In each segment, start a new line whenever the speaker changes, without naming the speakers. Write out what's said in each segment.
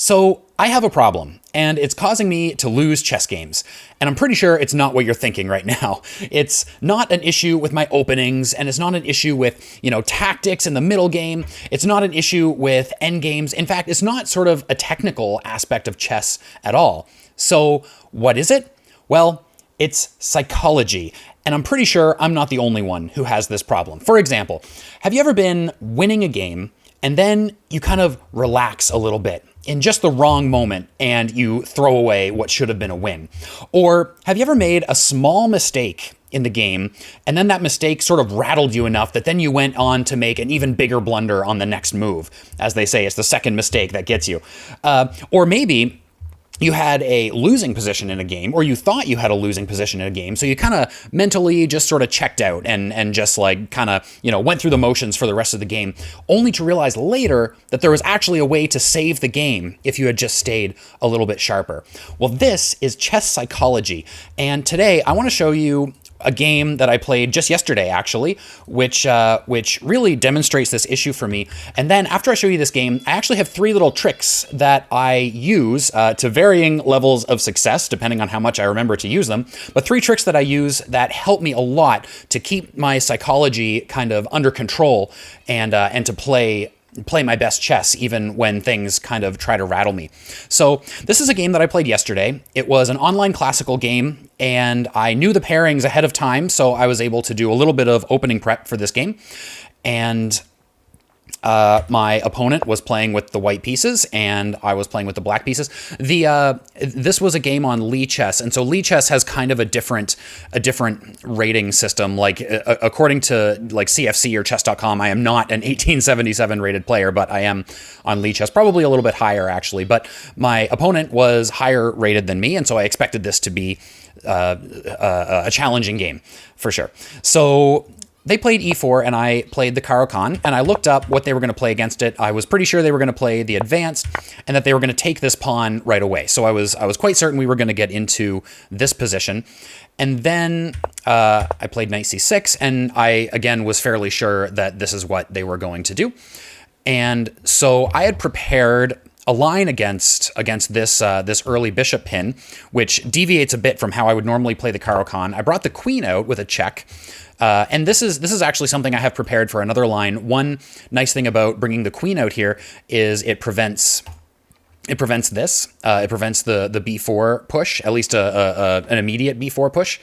So I have a problem, and it's causing me to lose chess games. And I'm pretty sure it's not what you're thinking right now. It's not an issue with my openings, and it's not an issue with, tactics in the middle game. It's not an issue with endgames. In fact, it's not sort of a technical aspect of chess at all. So what is it? Well, it's psychology. And I'm pretty sure I'm not the only one who has this problem. For example, have you ever been winning a game and then you kind of relax a little bit in just the wrong moment and you throw away what should have been a win? Or have you ever made a small mistake in the game and then that mistake sort of rattled you enough that then you went on to make an even bigger blunder on the next move? As they say, it's the second mistake that gets you. Or maybe you had a losing position in a game, or you thought you had a losing position in a game, so you kind of mentally just sort of checked out and just like kind of, went through the motions for the rest of the game, only to realize later that there was actually a way to save the game if you had just stayed a little bit sharper. Well, this is chess psychology, and today I want to show you a game that I played just yesterday, actually, which really demonstrates this issue for me. And then after I show you this game, I actually have 3 little tricks that I use to varying levels of success, depending on how much I remember to use them. But 3 tricks that I use that help me a lot to keep my psychology kind of under control and to play my best chess even when things kind of try to rattle me. So this is a game that I played yesterday. It was an online classical game, and I knew the pairings ahead of time, so I was able to do a little bit of opening prep for this game. And my opponent was playing with the white pieces, and I was playing with the black pieces. This was a game on Lee Chess, and so Lee Chess has kind of a different rating system. Like according to like CFC or Chess.com, I am not an 1877 rated player, but I am on Lee Chess, probably a little bit higher actually. But my opponent was higher rated than me, and so I expected this to be a challenging game for sure. So they played e4 and I played the Caro-Kann, and I looked up what they were going to play against it. I was pretty sure they were going to play the advanced and that they were going to take this pawn right away. So I was quite certain we were going to get into this position. And then I played knight c6, and I again was fairly sure that this is what they were going to do. And so I had prepared a line against this early bishop pin, which deviates a bit from how I would normally play the Caro-Kann. I brought the queen out with a check. And this is actually something I have prepared for another line. One nice thing about bringing the queen out here is it prevents this. It prevents the b4 push, at least an immediate b4 push,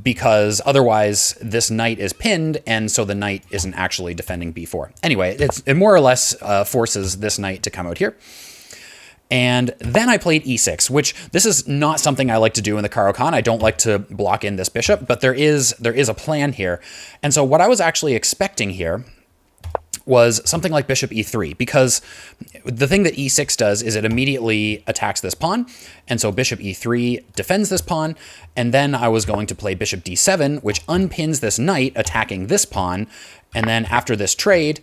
because otherwise this knight is pinned, and so the knight isn't actually defending b4. Anyway, it more or less forces this knight to come out here. And then I played e6, which this is not something I like to do in the Caro-Kann. I don't like to block in this bishop, but there is a plan here. And so what I was actually expecting here was something like bishop e3, because the thing that e6 does is it immediately attacks this pawn, and so bishop e3 defends this pawn, and then I was going to play bishop d7, which unpins this knight attacking this pawn, and then after this trade,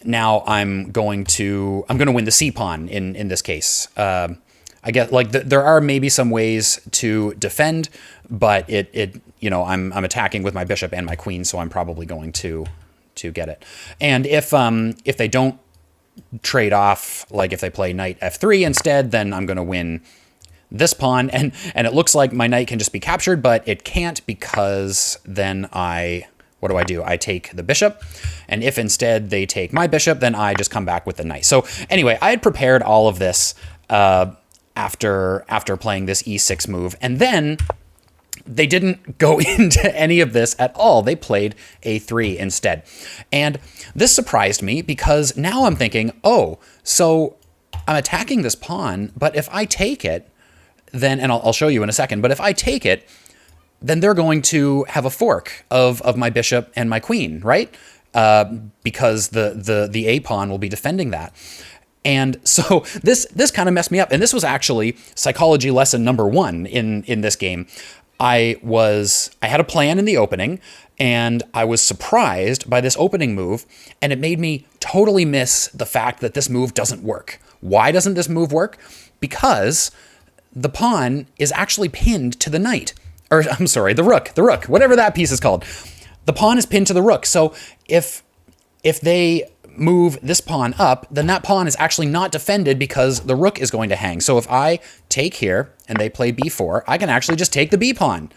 now I'm going to win the c pawn in this case. I guess like there are maybe some ways to defend, but I'm attacking with my bishop and my queen, so I'm probably going to get it. And if they don't trade off, like if they play knight f3 instead, then I'm going to win this pawn, and it looks like my knight can just be captured, but it can't, because then what do? I take the bishop, and if instead they take my bishop, then I just come back with the knight. So anyway, I had prepared all of this after playing this e6 move, and then they didn't go into any of this at all. They played a3 instead. And this surprised me, because now I'm thinking, oh, so I'm attacking this pawn, but if I take it, then, and I'll show you in a second, but if I take it, then they're going to have a fork of my bishop and my queen, right? Because the A pawn will be defending that. And so this kind of messed me up. And this was actually psychology lesson number 1 in this game. I had a plan in the opening, and I was surprised by this opening move, and it made me totally miss the fact that this move doesn't work. Why doesn't this move work? Because the pawn is actually pinned to the knight. Or I'm sorry, the rook, whatever that piece is called. The pawn is pinned to the rook. So if they move this pawn up, then that pawn is actually not defended because the rook is going to hang. So if I take here and they play b4, I can actually just take the b pawn.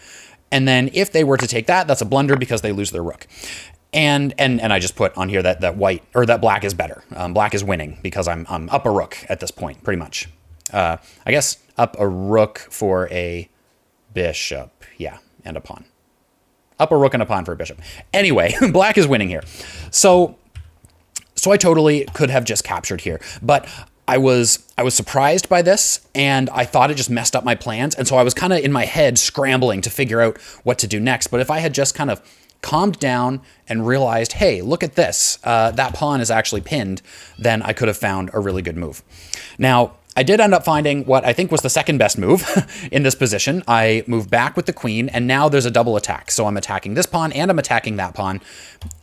And then if they were to take that, that's a blunder because they lose their rook. And I just put on here that white, or that black is better. Black is winning because I'm up a rook at this point, pretty much. I guess up a rook for a bishop. Yeah, and a pawn. Up a rook and a pawn for a bishop. Anyway, black is winning here. So I totally could have just captured here, but I was surprised by this, and I thought it just messed up my plans. And so I was kind of in my head scrambling to figure out what to do next. But if I had just kind of calmed down and realized, hey, look at this, that pawn is actually pinned, then I could have found a really good move. Now, I did end up finding what I think was the second best move in this position. I moved back with the queen, and now there's a double attack. So I'm attacking this pawn, and I'm attacking that pawn.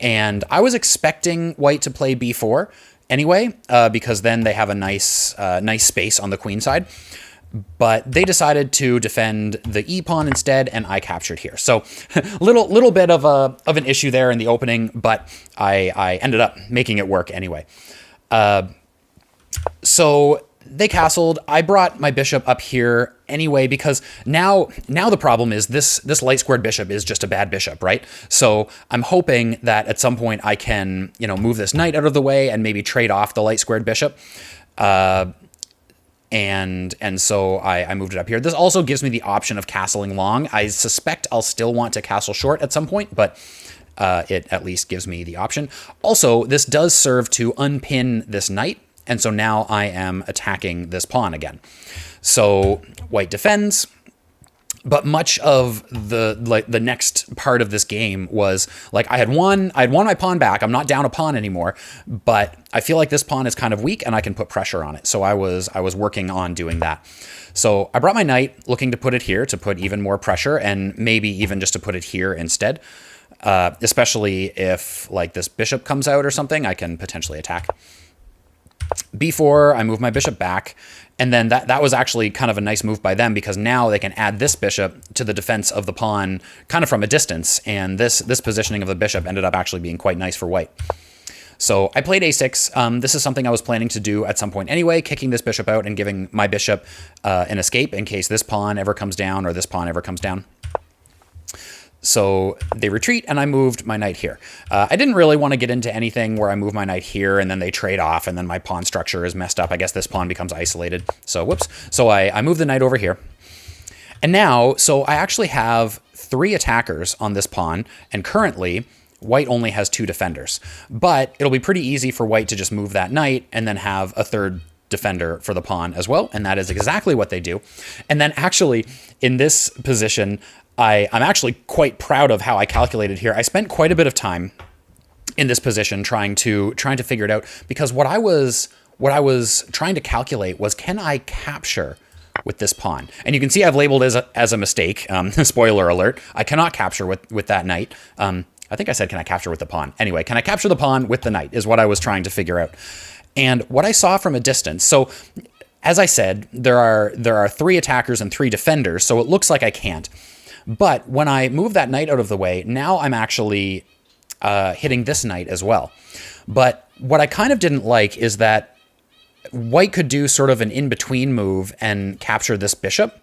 And I was expecting white to play b4 anyway, because then they have a nice space on the queen side. But they decided to defend the e pawn instead, and I captured here. So little bit of an issue there in the opening, but I ended up making it work anyway. So they castled. I brought my bishop up here anyway, because now the problem is this light squared bishop is just a bad bishop, right? So I'm hoping that at some point I can, move this knight out of the way and maybe trade off the light squared bishop. And so I moved it up here. This also gives me the option of castling long. I suspect I'll still want to castle short at some point, but it at least gives me the option. Also, this does serve to unpin this knight. And so now I am attacking this pawn again. So white defends, but much of the next part of this game was like I had won my pawn back. I'm not down a pawn anymore, but I feel like this pawn is kind of weak and I can put pressure on it. So I was working on doing that. So I brought my knight, looking to put it here to put even more pressure, and maybe even just to put it here instead. Especially if like this bishop comes out or something, I can potentially attack. b4, I move my bishop back, and then that was actually kind of a nice move by them, because now they can add this bishop to the defense of the pawn kind of from a distance, and this positioning of the bishop ended up actually being quite nice for white. So I played a6. This is something I was planning to do at some point anyway, kicking this bishop out and giving my bishop an escape in case this pawn ever comes down or this pawn ever comes down. So they retreat, and I moved my knight here. I didn't really want to get into anything where I move my knight here and then they trade off and then my pawn structure is messed up. I guess this pawn becomes isolated. So whoops. So I moved the knight over here. And now, so I actually have 3 attackers on this pawn, and currently white only has 2 defenders. But it'll be pretty easy for white to just move that knight and then have a third defender for the pawn as well. And that is exactly what they do. And then actually in this position, I'm actually quite proud of how I calculated here. I spent quite a bit of time in this position trying to figure it out, because what I was trying to calculate was, can I capture with this pawn? And you can see I've labeled as a mistake. Spoiler alert. I cannot capture with that knight. I think I said, can I capture with the pawn? Anyway, can I capture the pawn with the knight is what I was trying to figure out. And what I saw from a distance, so as I said, there are 3 attackers and 3 defenders, so it looks like I can't. But when I move that knight out of the way, now I'm actually hitting this knight as well. But what I kind of didn't like is that white could do sort of an in-between move and capture this bishop.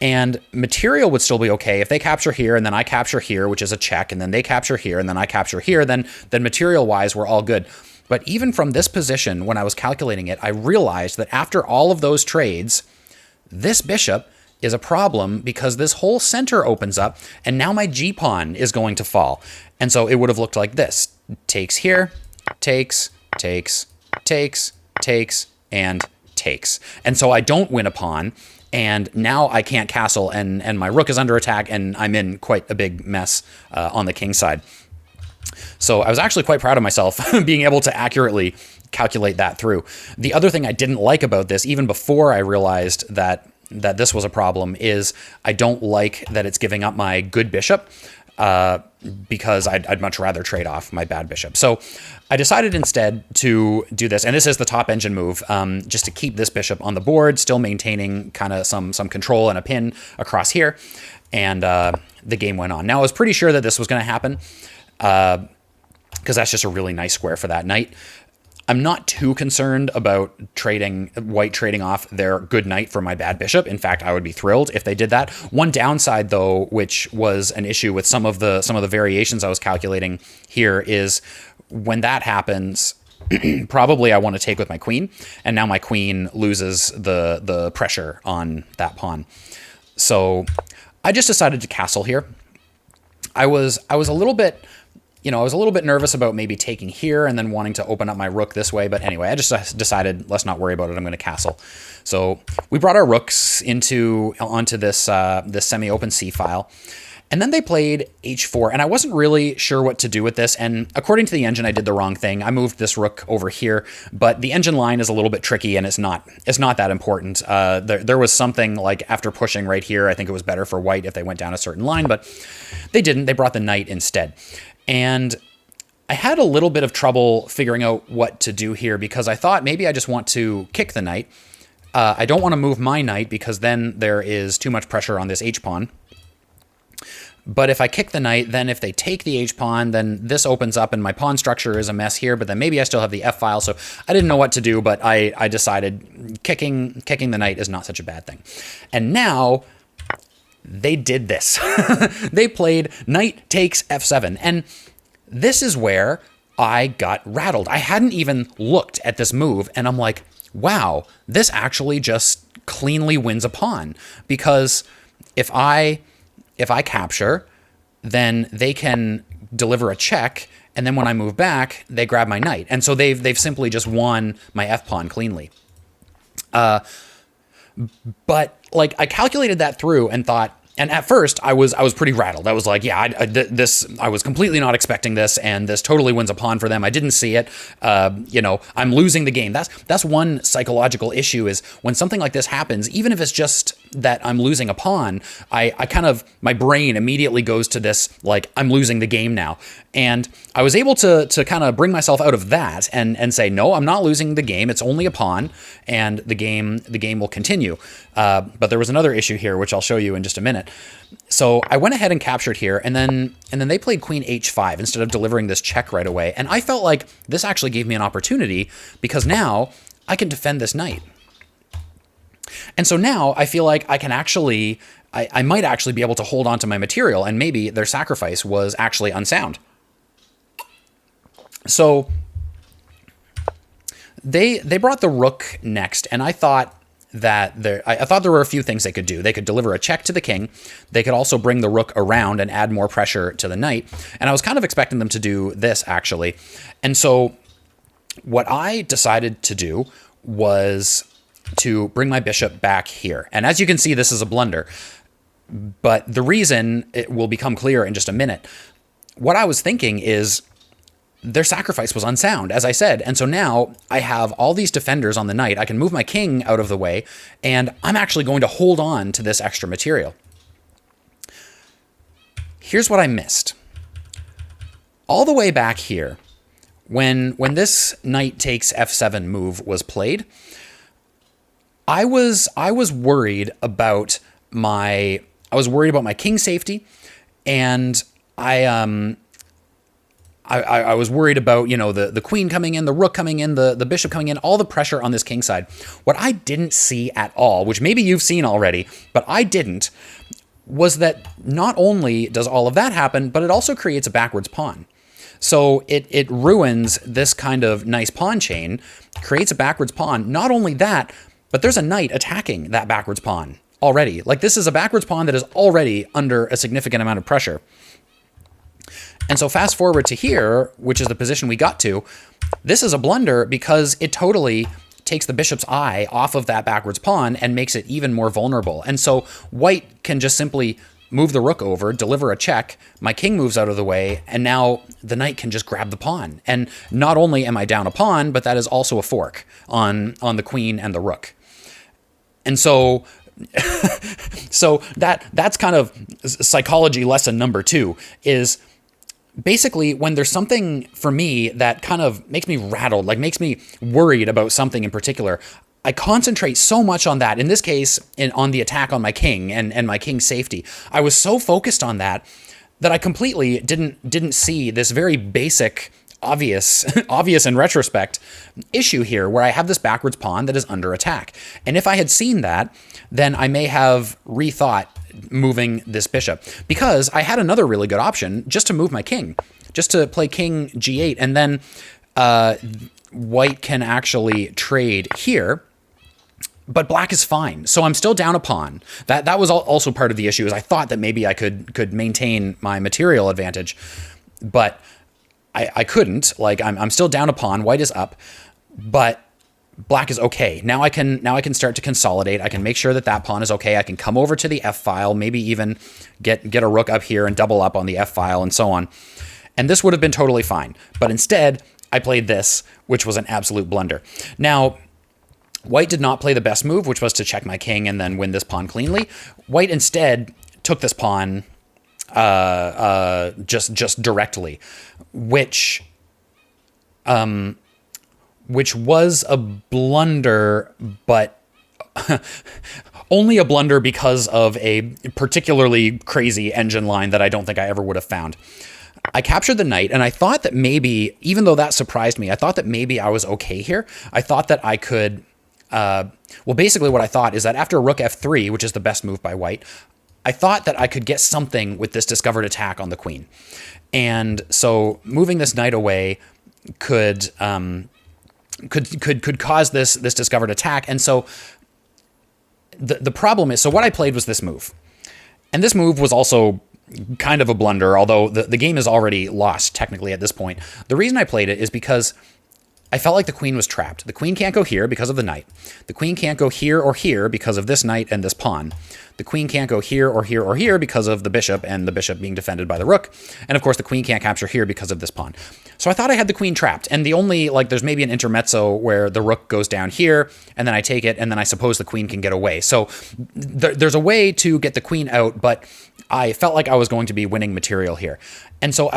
And material would still be okay. If they capture here and then I capture here, which is a check, and then they capture here and then I capture here, then material-wise, we're all good. But even from this position, when I was calculating it, I realized that after all of those trades, this bishop is a problem, because this whole center opens up and now my g-pawn is going to fall. And so it would have looked like this. Takes here, takes, takes, takes, takes, and takes. And so I don't win a pawn, and now I can't castle, and my rook is under attack, and I'm in quite a big mess on the king side. So I was actually quite proud of myself being able to accurately calculate that through. The other thing I didn't like about this, even before I realized that this was a problem, is I don't like that it's giving up my good bishop, because I'd much rather trade off my bad bishop. So I decided instead to do this, and this is the top engine move, just to keep this bishop on the board, still maintaining kind of some control and a pin across here, and the game went on. Now I was pretty sure that this was going to happen, because that's just a really nice square for that knight. I'm not too concerned about white trading off their good knight for my bad bishop. In fact, I would be thrilled if they did that. One downside, though, which was an issue with some of the variations I was calculating here, is when that happens, probably I want to take with my queen, and now my queen loses the pressure on that pawn. So I just decided to castle here. I was a little bit nervous about maybe taking here and then wanting to open up my rook this way. But anyway, I just decided, let's not worry about it. I'm going to castle. So we brought our rooks onto this this semi-open C file. And then they played h4, and I wasn't really sure what to do with this. And according to the engine, I did the wrong thing. I moved this rook over here, but the engine line is a little bit tricky, and it's not that important. There was something like after pushing right here, I think it was better for white if they went down a certain line, but they didn't. They brought the knight instead. And I had a little bit of trouble figuring out what to do here because I thought maybe I just want to kick the knight. I don't want to move my knight because then there is too much pressure on this h-pawn. But if I kick the knight, then if they take the h-pawn, then this opens up and my pawn structure is a mess here, but then maybe I still have the f-file. So I didn't know what to do, but I decided kicking the knight is not such a bad thing. And now they did this. They played knight takes f7. And this is where I got rattled. I hadn't even looked at this move, and I'm like, wow, this actually just cleanly wins a pawn. Because if I capture, then they can deliver a check, and then when I move back, they grab my knight. And so they've simply just won my f-pawn cleanly. But like I calculated that through and thought, and at first I was pretty rattled. I was like, yeah, I was completely not expecting this, and this totally wins a pawn for them. I didn't see it. I'm losing the game. That's one psychological issue, is when something like this happens, even if it's just that I'm losing a pawn, I kind of, my brain immediately goes to this, like, I'm losing the game now. And I was able to kind of bring myself out of that and say, no, I'm not losing the game. It's only a pawn, and the game will continue. But there was another issue here, which I'll show you in just a minute. So I went ahead and captured here, and then they played queen h5 instead of delivering this check right away. And I felt like this actually gave me an opportunity, because now I can defend this knight. And so now I feel like I can actually, I might actually be able to hold on to my material, and maybe their sacrifice was actually unsound. So they brought the rook next, and I thought that I thought there were a few things they could do. They could deliver a check to the king. They could also bring the rook around and add more pressure to the knight. And I was kind of expecting them to do this, actually. And so what I decided to do was to bring my bishop back here. And as you can see, this is a blunder. But the reason, it will become clear in just a minute. What I was thinking is, their sacrifice was unsound, as I said. And so now I have all these defenders on the knight. I can move my king out of the way, and I'm actually going to hold on to this extra material. Here's what I missed. All the way back here, when this knight takes f7 move was played, I was worried about my king safety, and I was worried about, the queen coming in, the rook coming in, the bishop coming in, all the pressure on this king side. What I didn't see at all, which maybe you've seen already, but I didn't, was that not only does all of that happen, but it also creates a backwards pawn. So it ruins this kind of nice pawn chain, creates a backwards pawn. Not only that, but there's a knight attacking that backwards pawn already. Like, this is a backwards pawn that is already under a significant amount of pressure. And so fast forward to here, which is the position we got to, this is a blunder because it totally takes the bishop's eye off of that backwards pawn and makes it even more vulnerable. And so white can just simply move the rook over, deliver a check, my king moves out of the way, and now the knight can just grab the pawn. And not only am I down a pawn, but that is also a fork on the queen and the rook. And so that's kind of psychology lesson number 2, is basically, when there's something for me that kind of makes me rattled, like makes me worried about something in particular, I concentrate so much on that. In this case, on the attack on my king and my king's safety. I was so focused on that I completely didn't see this very basic obvious, obvious in retrospect issue here where I have this backwards pawn that is under attack. And if I had seen that, then I may have rethought moving this bishop, because I had another really good option just to move my king, just to play king g8, and then white can actually trade here. But black is fine, so I'm still down a pawn. That was also part of the issue, is I thought that maybe I could maintain my material advantage, but I couldn't. Like, I'm still down a pawn. White is up, but black is okay. Now I can start to consolidate. I can make sure that pawn is okay. I can come over to the f file, maybe even get a rook up here and double up on the f file and so on. And this would have been totally fine. But instead, I played this, which was an absolute blunder. Now, white did not play the best move, which was to check my king and then win this pawn cleanly. White instead took this pawn just directly, which was a blunder, but only a blunder because of a particularly crazy engine line that I don't think I ever would have found. I captured the knight, and I thought that maybe, even though that surprised me, I thought that maybe I was okay here. I thought that I could... well, basically what I thought is that after rook f3, which is the best move by white, I thought that I could get something with this discovered attack on the queen. And so moving this knight away could cause this discovered attack. And so the problem is, so what I played was this move. And this move was also kind of a blunder, although the game is already lost technically at this point. The reason I played it is because I felt like the queen was trapped. The queen can't go here because of the knight. The queen can't go here or here because of this knight and this pawn. The queen can't go here or here or here because of the bishop, and the bishop being defended by the rook. And of course, the queen can't capture here because of this pawn. So I thought I had the queen trapped. And the only, like, there's maybe an intermezzo where the rook goes down here, and then I take it, and then I suppose the queen can get away. So there's a way to get the queen out, but I felt like I was going to be winning material here. And so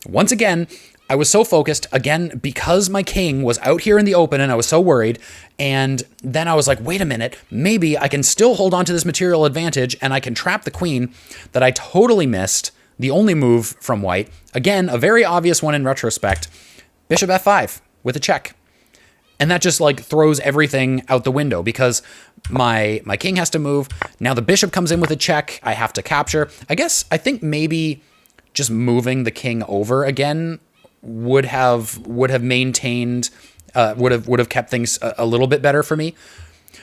once again, I was so focused, again, because my king was out here in the open and I was so worried. And then I was like, wait a minute, maybe I can still hold on to this material advantage and I can trap the queen, that I totally missed the only move from white. Again, a very obvious one in retrospect, bishop f5 with a check. And that just like throws everything out the window, because my king has to move. Now the bishop comes in with a check. I have to capture. I think maybe just moving the king over again would have maintained, would have kept things a little bit better for me.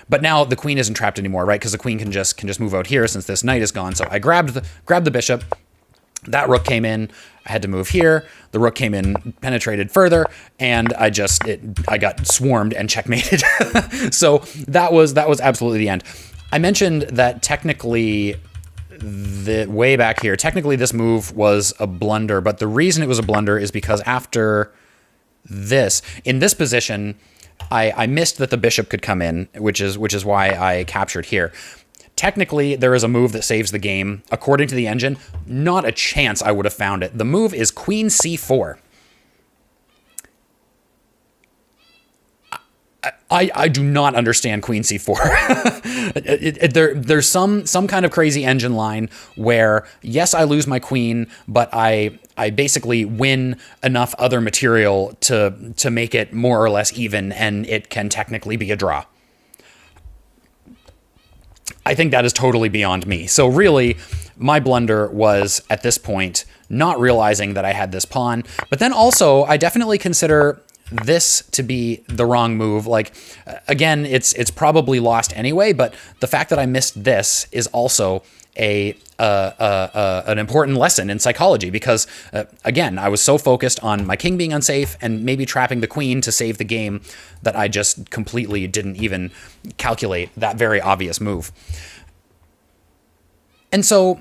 But now the queen isn't trapped anymore, right? Because the queen can just move out here since this knight is gone. So I grabbed the bishop. That rook came in. I had to move here. The rook came in, penetrated further, and I got swarmed and checkmated. So that was absolutely the end. I mentioned that technically, way back here, technically this move was a blunder, but the reason it was a blunder is because after this, in this position, I missed that the bishop could come in, which is why I captured here. Technically, there is a move that saves the game. According to the engine, not a chance I would have found it. The move is queen c4. I do not understand queen c4. There's some kind of crazy engine line where, yes, I lose my queen, but I basically win enough other material to make it more or less even, and it can technically be a draw. I think that is totally beyond me. So really, my blunder was, at this point, not realizing that I had this pawn. But then also, I definitely consider this to be the wrong move. Like, again, it's probably lost anyway, but the fact that I missed this is also an important lesson in psychology, because again, I was so focused on my king being unsafe and maybe trapping the queen to save the game that I just completely didn't even calculate that very obvious move. And so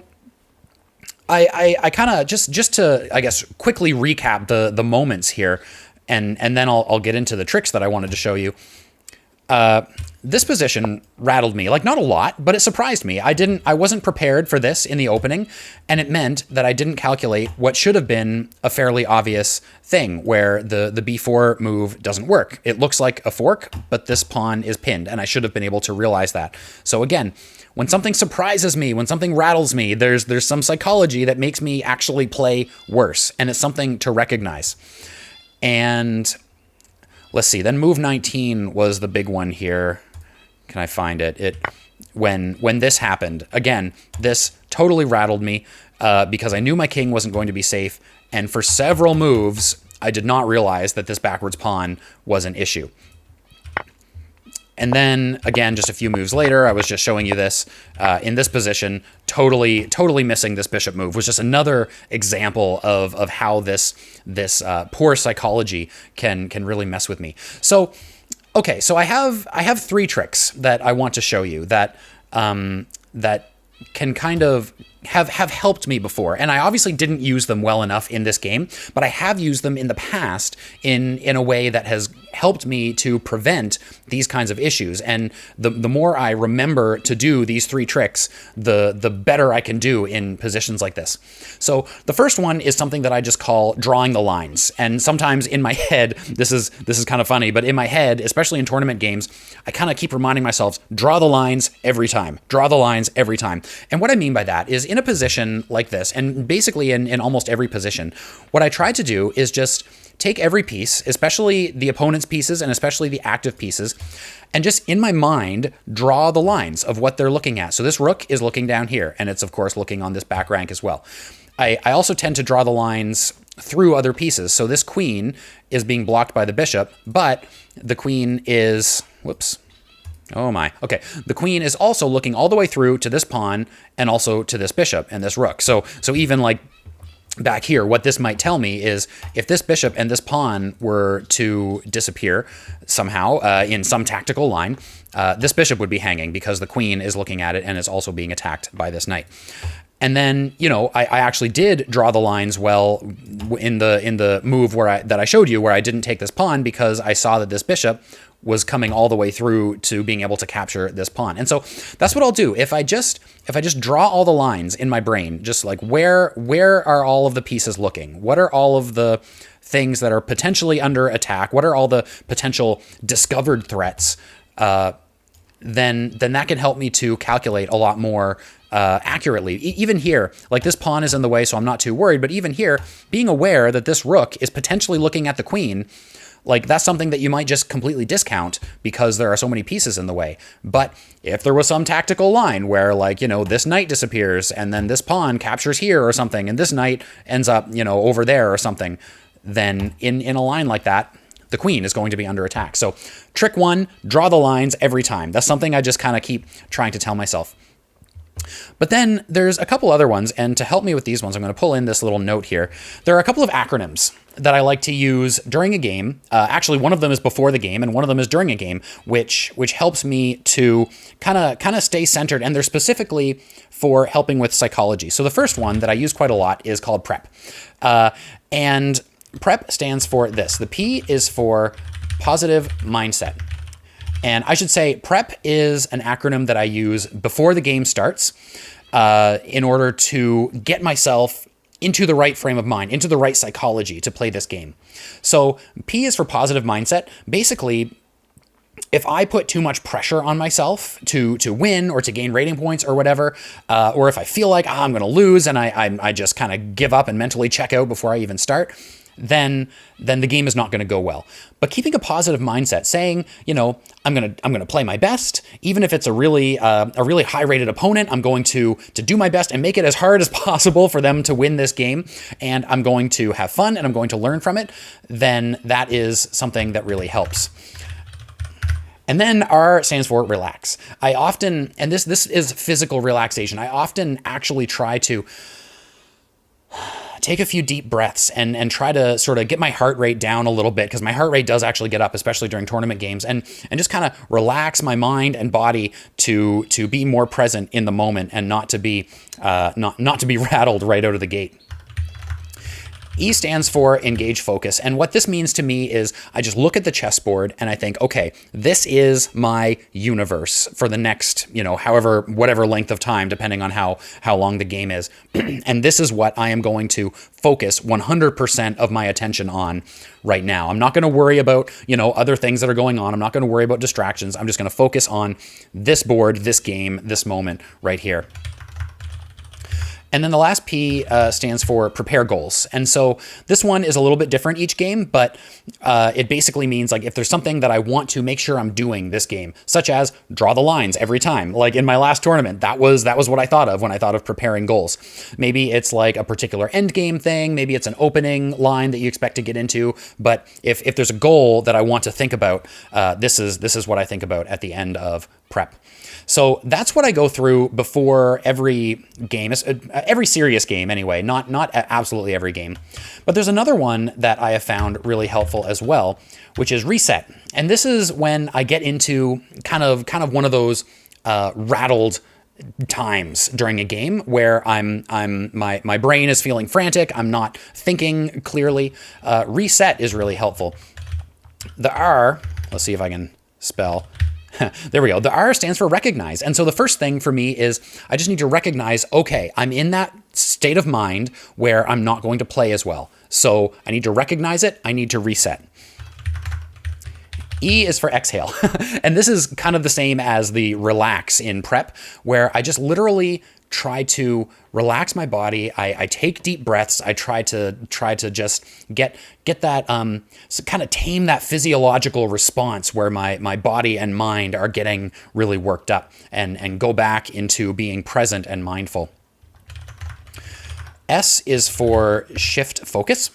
I kind of just to, I guess, quickly recap the moments here, and then I'll get into the tricks that I wanted to show you. This position rattled me, like, not a lot, but it surprised me. I wasn't prepared for this in the opening, and it meant that I didn't calculate what should have been a fairly obvious thing, where the b4 move doesn't work. It looks like a fork, but this pawn is pinned, and I should have been able to realize that. So again, when something surprises me, when something rattles me, there's some psychology that makes me actually play worse, and it's something to recognize. And let's see, then move 19 was the big one here. Can I find it? When this happened, again, this totally rattled me because I knew my king wasn't going to be safe. And for several moves, I did not realize that this backwards pawn was an issue. And then, again, just a few moves later, I was just showing you this in this position, totally missing this bishop move, was just another example of how this poor psychology can really mess with me. So, okay, so I have 3 tricks that I want to show you that that can kind of have helped me before. And I obviously didn't use them well enough in this game, but I have used them in the past in a way that has helped me to prevent these kinds of issues. And the more I remember to do these 3 tricks, the better I can do in positions like this. So the first one is something that I just call drawing the lines. And sometimes in my head, this is kind of funny, but in my head, especially in tournament games, I kind of keep reminding myself, draw the lines every time. Draw the lines every time. And what I mean by that is in a position like this, and basically in almost every position, what I try to do is just take every piece, especially the opponent's pieces and especially the active pieces, and just in my mind, draw the lines of what they're looking at. So this rook is looking down here, and it's of course looking on this back rank as well. I also tend to draw the lines through other pieces. So this queen is being blocked by the bishop, but the queen is, whoops, oh my. Okay, the queen is also looking all the way through to this pawn and also to this bishop and this rook. So even like back here, what this might tell me is if this bishop and this pawn were to disappear somehow in some tactical line, this bishop would be hanging because the queen is looking at it and is also being attacked by this knight. And then, you know, I actually did draw the lines well in the move that I showed you where I didn't take this pawn because I saw that this bishop was coming all the way through to being able to capture this pawn. And so that's what I'll do. If I just draw all the lines in my brain, just like where are all of the pieces looking? What are all of the things that are potentially under attack? What are all the potential discovered threats? Then that can help me to calculate a lot more accurately. Even here, like this pawn is in the way, so I'm not too worried. But even here, being aware that this rook is potentially looking at the queen, like that's something that you might just completely discount because there are so many pieces in the way. But if there was some tactical line where, like, you know, this knight disappears and then this pawn captures here or something, and this knight ends up, you know, over there or something, then in a line like that, the queen is going to be under attack. So trick 1, draw the lines every time. That's something I just kind of keep trying to tell myself. But then there's a couple other ones, and to help me with these ones, I'm going to pull in this little note here. There are a couple of acronyms that I like to use during a game. Actually, one of them is before the game, and one of them is during a game, which helps me to kind of stay centered, and they're specifically for helping with psychology. So the first one that I use quite a lot is called PrEP. And PrEP stands for this. The P is for positive mindset. And I should say PrEP is an acronym that I use before the game starts in order to get myself into the right frame of mind, into the right psychology to play this game. So P is for positive mindset. Basically, if I put too much pressure on myself to win or to gain rating points or whatever, or if I feel like I'm going to lose and I just kind of give up and mentally check out before I even start, then the game is not going to go well. But keeping a positive mindset, saying, you know, I'm going to play my best, even if it's a really high rated opponent, I'm going to do my best and make it as hard as possible for them to win this game, and I'm going to have fun and I'm going to learn from it, then that is something that really helps. And then R stands for relax. I often, and this is physical relaxation, I often actually try to take a few deep breaths and try to sort of get my heart rate down a little bit, because my heart rate does actually get up, especially during tournament games, and just kind of relax my mind and body to be more present in the moment and not to be rattled right out of the gate. E stands for engage focus. And what this means to me is I just look at the chessboard and I think, okay, this is my universe for the next, whatever length of time, depending on how long the game is. And this is what I am going to focus 100% of my attention on right now. I'm not going to worry about, other things that are going on. I'm not going to worry about distractions. I'm just going to focus on this board, this game, this moment right here. And then the last P stands for prepare goals. And so this one is a little bit different each game, but it basically means like if there's something that I want to make sure I'm doing this game, such as draw the lines every time. Like in my last tournament, that was what I thought of when I thought of preparing goals. Maybe it's like a particular end game thing. Maybe it's an opening line that you expect to get into. But if there's a goal that I want to think about, this is what I think about at the end of prep. So that's what I go through before every game, every serious game anyway, not absolutely every game. But there's another one that I have found really helpful as well, which is reset. And this is when I get into kind of one of those rattled times during a game where my brain is feeling frantic, I'm not thinking clearly. Reset is really helpful. The R, let's see if I can spell. There we go. The R stands for recognize. And so the first thing for me is I just need to recognize, okay, I'm in that state of mind where I'm not going to play as well. So I need to recognize it. I need to reset. E is for exhale. And this is kind of the same as the relax in prep, where I just literally try to relax my body. I take deep breaths. I try to just get that so kind of tame that physiological response where my body and mind are getting really worked up and go back into being present and mindful. S is for shift focus.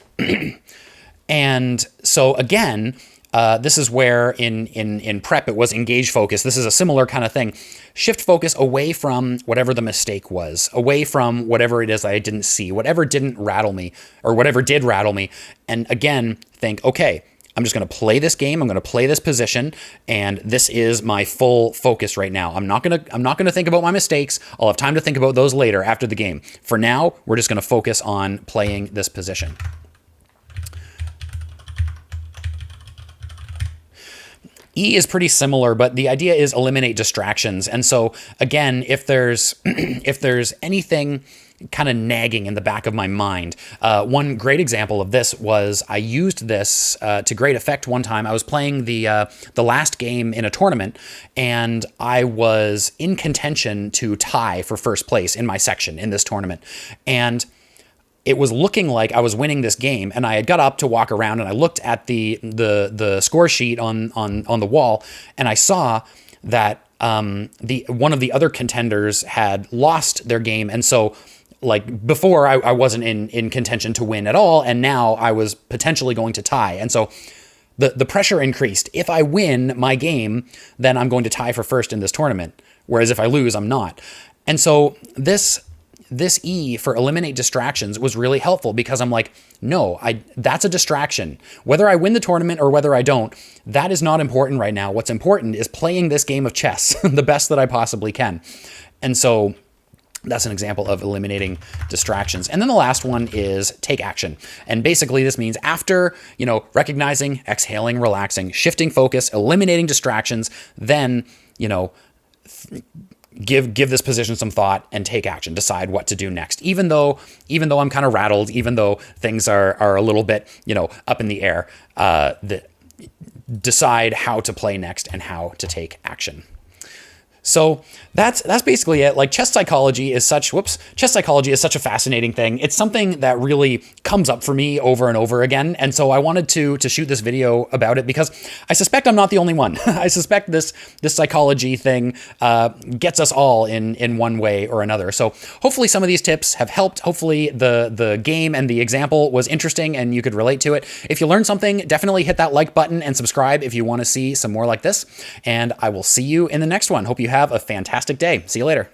And so again, this is where in prep it was engage focus. This is a similar kind of thing. Shift focus away from whatever the mistake was, away from whatever it is I didn't see, whatever didn't rattle me, or whatever did rattle me. And again, think, okay, I'm just going to play this game. I'm going to play this position, and this is my full focus right now. I'm not going to think about my mistakes. I'll have time to think about those later after the game. For now, we're just going to focus on playing this position. E is pretty similar, but the idea is eliminate distractions. And so again, if there's anything kind of nagging in the back of my mind, one great example of this was I used this to great effect one time. I was playing the last game in a tournament, and I was in contention to tie for first place in my section in this tournament. And it was looking like I was winning this game, and I had got up to walk around, and I looked at the score sheet on the wall, and I saw that one of the other contenders had lost their game, and so like before I wasn't in contention to win at all, and now I was potentially going to tie, and so the pressure increased. If I win my game, then I'm going to tie for first in this tournament, whereas if I lose, I'm not. And so this E for eliminate distractions was really helpful because I'm like, no, that's a distraction. Whether I win the tournament or whether I don't, that is not important right now. What's important is playing this game of chess the best that I possibly can. And so that's an example of eliminating distractions. And then the last one is take action. And basically this means after, recognizing, exhaling, relaxing, shifting focus, eliminating distractions, then, give this position some thought and take action, decide what to do next. Even though I'm kind of rattled, even though things are a little bit, up in the air, decide how to play next and how to take action. So that's basically it. Like chess psychology is such a fascinating thing. It's something that really comes up for me over and over again. And so I wanted to shoot this video about it because I suspect I'm not the only one. I suspect this psychology thing gets us all in one way or another. So hopefully some of these tips have helped. Hopefully the game and the example was interesting and you could relate to it. If you learned something, definitely hit that like button and subscribe if you want to see some more like this. And I will see you in the next one. Hope you have a fantastic day. See you later.